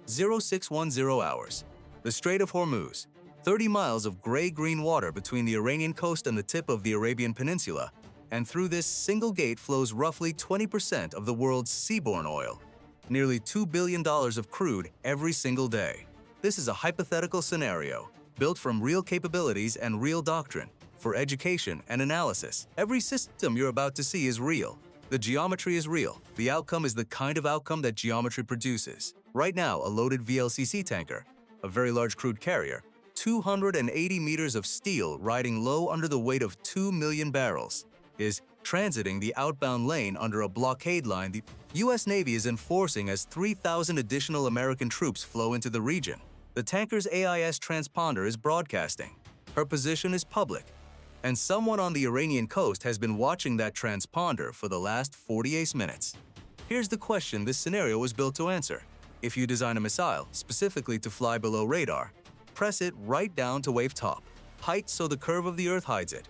0610 hours. The Strait of Hormuz, 30 miles of gray-green water between the Iranian coast and the tip of the Arabian Peninsula, and through this single gate flows roughly 20% of the world's seaborne oil, nearly $2 billion of crude every single day. This is a hypothetical scenario, built from real capabilities and real doctrine, for education and analysis. Every system you're about to see is real. The geometry is real. The outcome is the kind of outcome that geometry produces. Right now, a loaded VLCC tanker, a very large crude carrier, 280 meters of steel riding low under the weight of 2 million barrels, is transiting the outbound lane under a blockade line the U.S. Navy is enforcing as 3,000 additional American troops flow into the region. The tanker's AIS transponder is broadcasting. Her position is public, and someone on the Iranian coast has been watching that transponder for the last 48 minutes. Here's the question this scenario was built to answer. If you design a missile specifically to fly below radar, press it right down to wave top, height so the curve of the Earth hides it.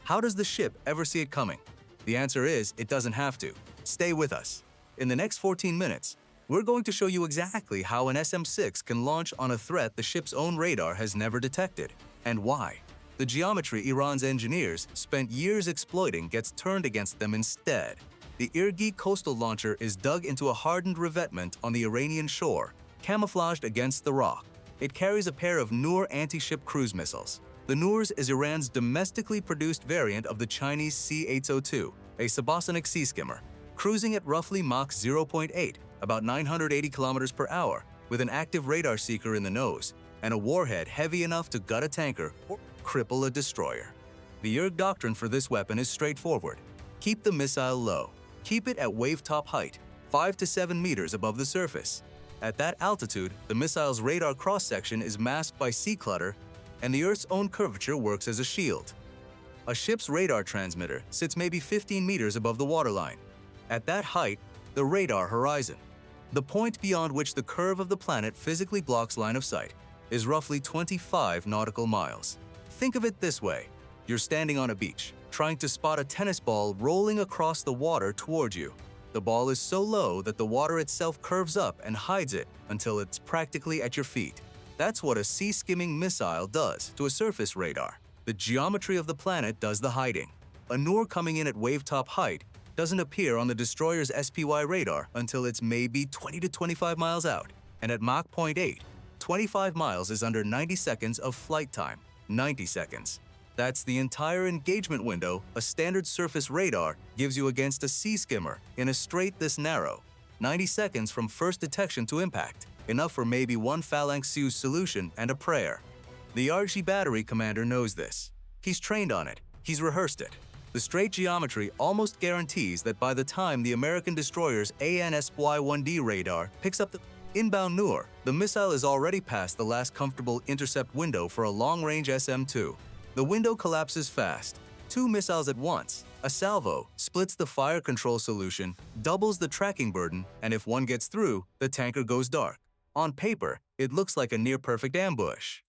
How does the ship ever see it coming? The answer is, it doesn't have to. Stay with us. In the next 14 minutes, we're going to show you exactly how an SM-6 can launch on a threat the ship's own radar has never detected, and why. The geometry Iran's engineers spent years exploiting gets turned against them instead. The IRGC coastal launcher is dug into a hardened revetment on the Iranian shore, camouflaged against the rock. It carries a pair of Noor anti-ship cruise missiles. The Noors is Iran's domestically produced variant of the Chinese C-802, a subsonic sea skimmer, cruising at roughly Mach 0.8, about 980 kilometers per hour, with an active radar seeker in the nose, and a warhead heavy enough to gut a tanker or cripple a destroyer. The IRGC doctrine for this weapon is straightforward. Keep the missile low. Keep it at wave-top height, 5 to 7 meters above the surface. At that altitude, the missile's radar cross-section is masked by sea clutter, and the Earth's own curvature works as a shield. A ship's radar transmitter sits maybe 15 meters above the waterline. At that height, the radar horizon, the point beyond which the curve of the planet physically blocks line of sight, is roughly 25 nautical miles. Think of it this way. You're standing on a beach, trying to spot a tennis ball rolling across the water toward you. The ball is so low that the water itself curves up and hides it until it's practically at your feet. That's what a sea-skimming missile does to a surface radar. The geometry of the planet does the hiding. A Noor coming in at wave-top height doesn't appear on the destroyer's SPY radar until it's maybe 20 to 25 miles out, and at Mach 0.8, 25 miles is under 90 seconds of flight time. 90 seconds. That's the entire engagement window a standard surface radar gives you against a sea skimmer in a strait this narrow. 90 seconds from first detection to impact, enough for maybe one phalanx fuse solution and a prayer. The IRGC battery commander knows this. He's trained on it. He's rehearsed it. The strait geometry almost guarantees that by the time the American destroyer's ANSY-1D radar picks up the inbound Noor, the missile is already past the last comfortable intercept window for a long-range SM-2. The window collapses fast. 2 missiles at once. A salvo splits the fire control solution, doubles the tracking burden, and if one gets through, the tanker goes dark. On paper, it looks like a near-perfect ambush.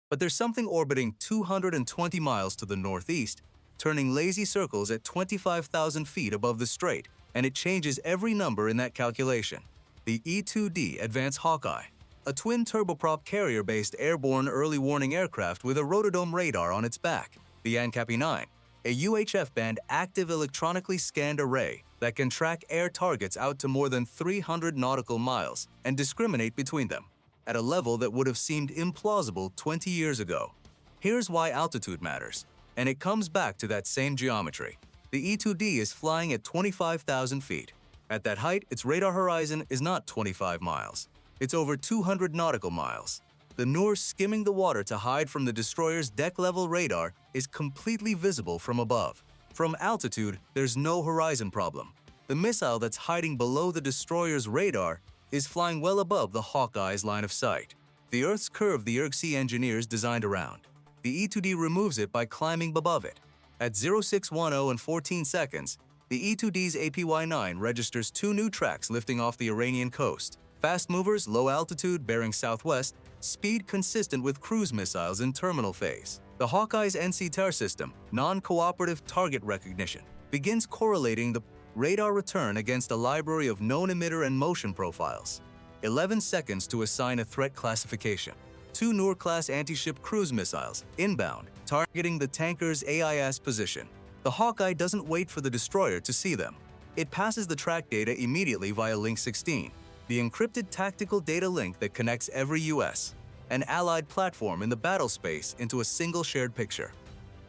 But there's something orbiting 220 miles to the northeast, turning lazy circles at 25,000 feet above the strait, and it changes every number in that calculation. The E-2D Advanced Hawkeye, a twin turboprop carrier-based airborne early warning aircraft with a rotodome radar on its back. The ANCAP 9, a UHF-band active electronically scanned array that can track air targets out to more than 300 nautical miles and discriminate between them, at a level that would have seemed implausible 20 years ago. Here's why altitude matters, and it comes back to that same geometry. The E-2D is flying at 25,000 feet. At that height, its radar horizon is not 25 miles. It's over 200 nautical miles. The Noor skimming the water to hide from the destroyer's deck-level radar is completely visible from above. From altitude, there's no horizon problem. The missile that's hiding below the destroyer's radar is flying well above the Hawkeye's line of sight. The Earth's curve the IRGC engineers designed around. The E-2D removes it by climbing above it. At 0610 and 14 seconds, the E-2D's APY-9 registers 2 new tracks lifting off the Iranian coast. Fast movers, low altitude, bearing southwest, speed consistent with cruise missiles in terminal phase. The Hawkeye's NC-TAR system, non-cooperative target recognition, begins correlating the radar return against a library of known emitter and motion profiles. 11 seconds to assign a threat classification. 2 Noor-class anti-ship cruise missiles, inbound, targeting the tanker's AIS position. The Hawkeye doesn't wait for the destroyer to see them. It passes the track data immediately via Link 16, the encrypted tactical data link that connects every US and allied platform in the battle space into a single shared picture.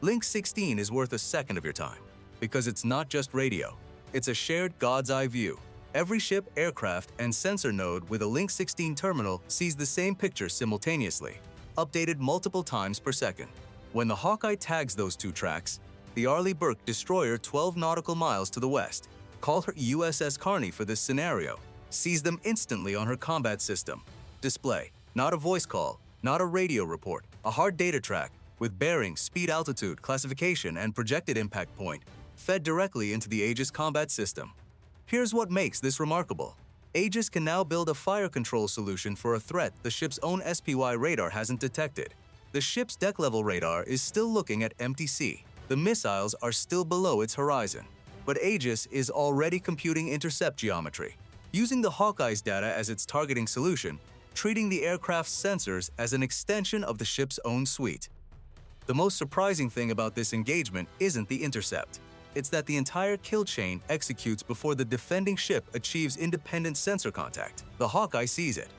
Link 16 is worth a second of your time, because it's not just radio. It's a shared God's eye view. Every ship, aircraft, and sensor node with a Link 16 terminal sees the same picture simultaneously, updated multiple times per second. When the Hawkeye tags those 2 tracks, the Arleigh Burke destroyer 12 nautical miles to the west, call her USS Carney for this scenario, sees them instantly on her combat system. Display, not a voice call, not a radio report, a hard data track with bearing, speed, altitude, classification, and projected impact point, fed directly into the Aegis combat system. Here's what makes this remarkable. Aegis can now build a fire control solution for a threat the ship's own SPY radar hasn't detected. The ship's deck-level radar is still looking at empty sea. The missiles are still below its horizon. But Aegis is already computing intercept geometry, using the Hawkeye's data as its targeting solution, treating the aircraft's sensors as an extension of the ship's own suite. The most surprising thing about this engagement isn't the intercept. It's that the entire kill chain executes before the defending ship achieves independent sensor contact. The Hawkeye sees it.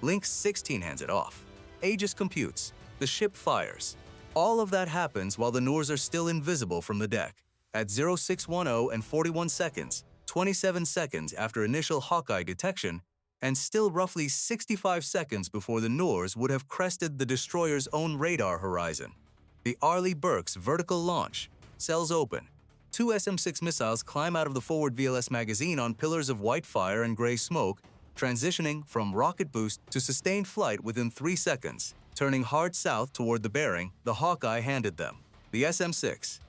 Link 16 hands it off. Aegis computes. The ship fires. All of that happens while the Noors are still invisible from the deck. At 0610 and 41 seconds, 27 seconds after initial Hawkeye detection, and still roughly 65 seconds before the Noors would have crested the destroyer's own radar horizon. The Arleigh Burke's vertical launch, cells open. 2 SM-6 missiles climb out of the forward VLS magazine on pillars of white fire and gray smoke, transitioning from rocket boost to sustained flight within 3 seconds. Turning hard south toward the bearing the Hawkeye handed them. The SM-6.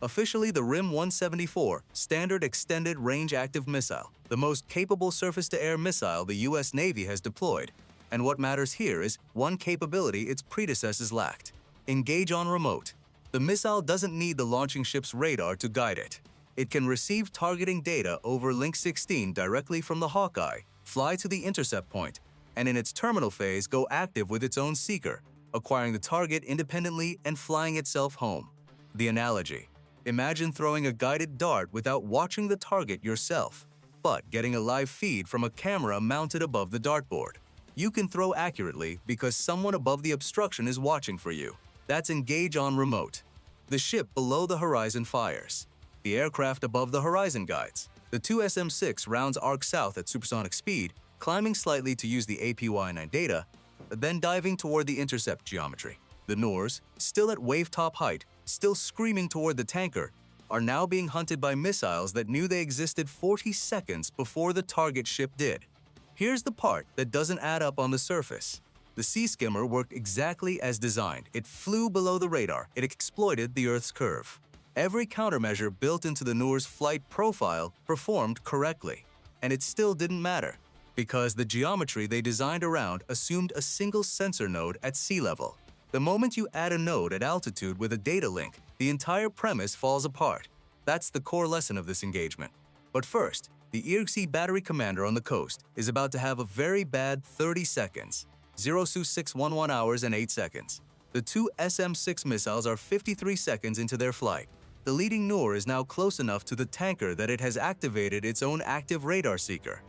Officially the RIM 174 Standard Extended Range Active Missile, the most capable surface-to-air missile the US Navy has deployed. And what matters here is one capability its predecessors lacked: engage on remote. The missile doesn't need the launching ship's radar to guide it. It can receive targeting data over Link 16 directly from the Hawkeye, fly to the intercept point, and in its terminal phase go active with its own seeker, acquiring the target independently and flying itself home. The analogy: imagine throwing a guided dart without watching the target yourself, but getting a live feed from a camera mounted above the dartboard. You can throw accurately because someone above the obstruction is watching for you. That's engage on remote. The ship below the horizon fires. The aircraft above the horizon guides. The 2 SM-6 rounds arc south at supersonic speed, climbing slightly to use the APY-9 data, then diving toward the intercept geometry. The Noors, still at wave-top height, still screaming toward the tanker, are now being hunted by missiles that knew they existed 40 seconds before the target ship did. Here's the part that doesn't add up on the surface. The Sea Skimmer worked exactly as designed. It flew below the radar. It exploited the Earth's curve. Every countermeasure built into the Noor's flight profile performed correctly. And it still didn't matter, because the geometry they designed around assumed a single sensor node at sea level. The moment you add a node at altitude with a data link, the entire premise falls apart. That's the core lesson of this engagement. But first, the IRGC battery commander on the coast is about to have a very bad 30 seconds. 0.611 hours and 8 seconds. The 2 SM-6 missiles are 53 seconds into their flight. The leading Noor is now close enough to the tanker that it has activated its own active radar seeker.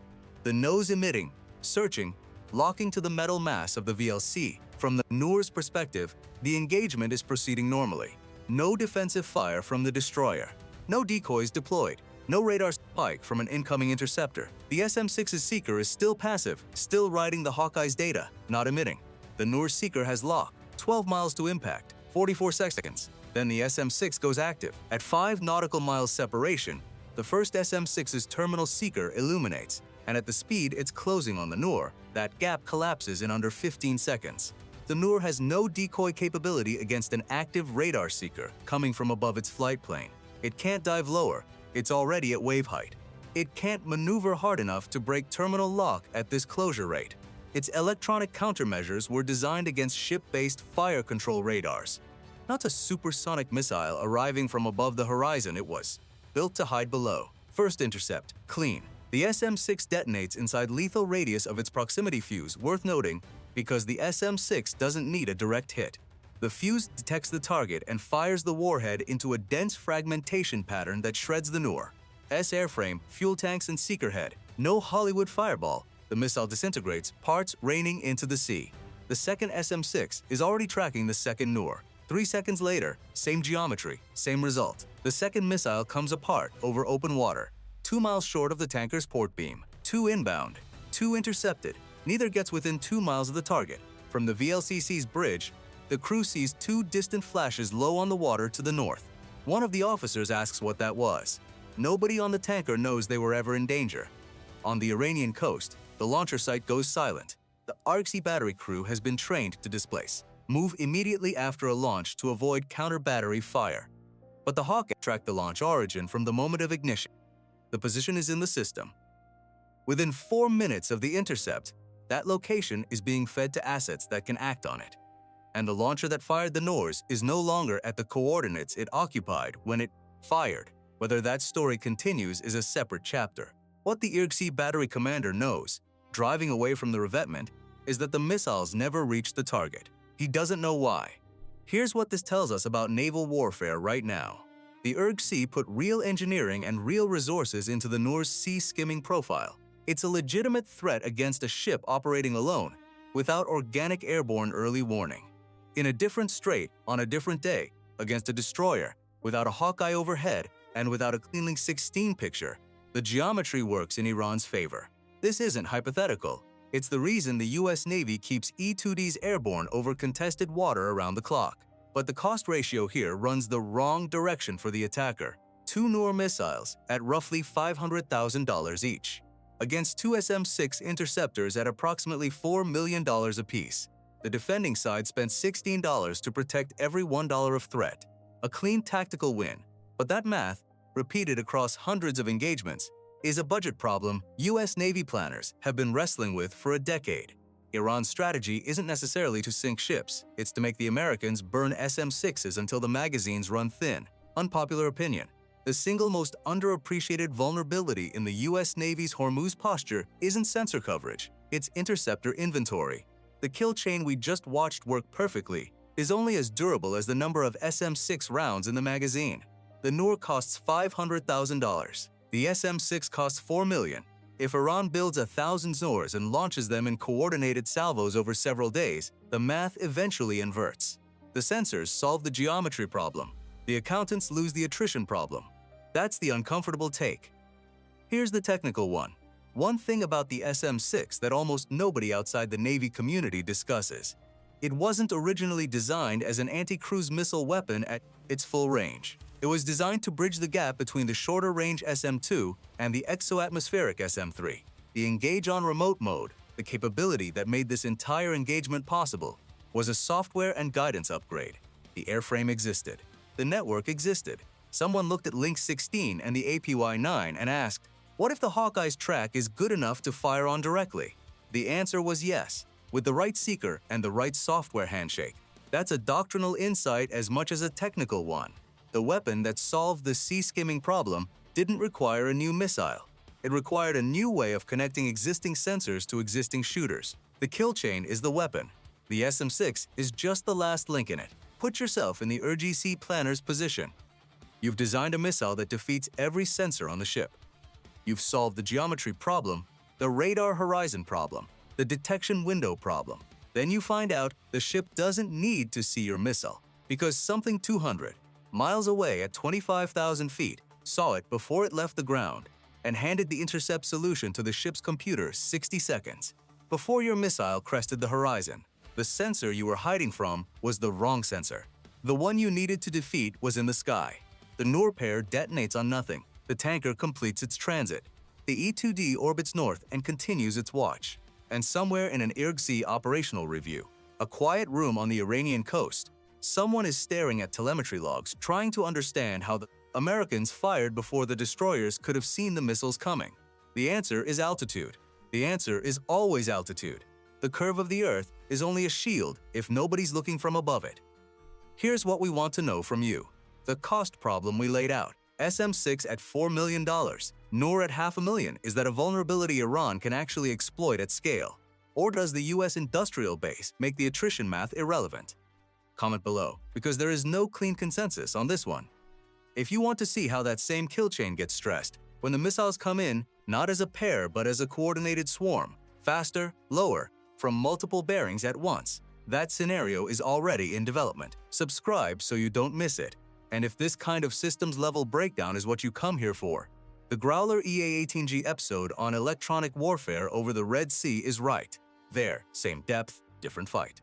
The nose emitting, searching, locking to the metal mass of the VLC. From the Noor's perspective, the engagement is proceeding normally. No defensive fire from the destroyer. No decoys deployed. No radar spike from an incoming interceptor. The SM-6's seeker is still passive, still riding the Hawkeye's data, not emitting. The Noor's seeker has lock, 12 miles to impact, 44 seconds. Then the SM-6 goes active. At 5 nautical miles separation, the first SM-6's terminal seeker illuminates, and at the speed it's closing on the Noor, that gap collapses in under 15 seconds. The Noor has no decoy capability against an active radar seeker coming from above its flight plane. It can't dive lower. It's already at wave height. It can't maneuver hard enough to break terminal lock at this closure rate. Its electronic countermeasures were designed against ship-based fire control radars. Not a supersonic missile arriving from above the horizon, it was built to hide below. First intercept, clean. The SM-6 detonates inside lethal radius of its proximity fuse, worth noting, because the SM-6 doesn't need a direct hit. The fuse detects the target and fires the warhead into a dense fragmentation pattern that shreds the Noor. S-airframe, fuel tanks, and seeker head. No Hollywood fireball. The missile disintegrates, parts raining into the sea. The second SM-6 is already tracking the second Noor. 3 seconds later, same geometry, same result. The second missile comes apart over open water, 2 miles short of the tanker's port beam. 2 inbound, 2 intercepted. Neither gets within 2 miles of the target. From the VLCC's bridge, the crew sees 2 distant flashes low on the water to the north. One of the officers asks what that was. Nobody on the tanker knows they were ever in danger. On the Iranian coast, the launcher site goes silent. The IRGC battery crew has been trained to displace. Move immediately after a launch to avoid counter-battery fire. But the Hawkeye tracked the launch origin from the moment of ignition. The position is in the system. Within 4 minutes of the intercept, that location is being fed to assets that can act on it. And the launcher that fired the Noors is no longer at the coordinates it occupied when it fired. Whether that story continues is a separate chapter. What the IRGC battery commander knows, driving away from the revetment, is that the missiles never reached the target. He doesn't know why. Here's what this tells us about naval warfare right now. The IRGC put real engineering and real resources into the Noor's sea skimming profile. It's a legitimate threat against a ship operating alone, without organic airborne early warning. In a different strait, on a different day, against a destroyer, without a Hawkeye overhead, and without a cleanly 16 picture, the geometry works in Iran's favor. This isn't hypothetical. It's the reason the US Navy keeps E-2Ds airborne over contested water around the clock. But the cost ratio here runs the wrong direction for the attacker. 2 Noor missiles at roughly $500,000 each, against 2 SM-6 interceptors at approximately $4 million apiece. The defending side spent $16 to protect every $1 of threat. A clean tactical win. But that math, repeated across hundreds of engagements, is a budget problem US Navy planners have been wrestling with for a decade. Iran's strategy isn't necessarily to sink ships, it's to make the Americans burn SM-6s until the magazines run thin. Unpopular opinion. The single most underappreciated vulnerability in the US Navy's Hormuz posture isn't sensor coverage, it's interceptor inventory. The kill chain we just watched work perfectly is only as durable as the number of SM-6 rounds in the magazine. The Noor costs $500,000. The SM-6 costs $4 million. If Iran builds 1,000 Noors and launches them in coordinated salvos over several days, the math eventually inverts. The sensors solve the geometry problem. The accountants lose the attrition problem. That's the uncomfortable take. Here's the technical one. One thing about the SM-6 that almost nobody outside the Navy community discusses. It wasn't originally designed as an anti-cruise missile weapon at its full range. It was designed to bridge the gap between the shorter-range SM-2 and the exoatmospheric SM-3. The Engage on Remote mode, the capability that made this entire engagement possible, was a software and guidance upgrade. The airframe existed. The network existed. Someone looked at Link 16 and the APY-9 and asked, what if the Hawkeye's track is good enough to fire on directly? The answer was yes, with the right seeker and the right software handshake. That's a doctrinal insight as much as a technical one. The weapon that solved the sea skimming problem didn't require a new missile. It required a new way of connecting existing sensors to existing shooters. The kill chain is the weapon. The SM-6 is just the last link in it. Put yourself in the IRGC planner's position. You've designed a missile that defeats every sensor on the ship. You've solved the geometry problem, the radar horizon problem, the detection window problem. Then you find out the ship doesn't need to see your missile because something 200 miles away at 25,000 feet saw it before it left the ground and handed the intercept solution to the ship's computer 60 seconds before your missile crested the horizon. The sensor you were hiding from was the wrong sensor. The one you needed to defeat was in the sky. The Noor pair detonates on nothing. The tanker completes its transit. The E-2D orbits north and continues its watch. And somewhere in an IRGC operational review, a quiet room on the Iranian coast, someone is staring at telemetry logs trying to understand how the Americans fired before the destroyers could have seen the missiles coming. The answer is altitude. The answer is always altitude. The curve of the Earth is only a shield if nobody's looking from above it. Here's what we want to know from you. The cost problem we laid out. SM-6 at $4 million, Noor at $500,000. Is that a vulnerability Iran can actually exploit at scale? Or does the US industrial base make the attrition math irrelevant? Comment below, because there is no clean consensus on this one. If you want to see how that same kill chain gets stressed, when the missiles come in, not as a pair but as a coordinated swarm, faster, lower, from multiple bearings at once, that scenario is already in development. Subscribe so you don't miss it. And if this kind of systems-level breakdown is what you come here for, the Growler EA-18G episode on electronic warfare over the Red Sea is right. There, same depth, different fight.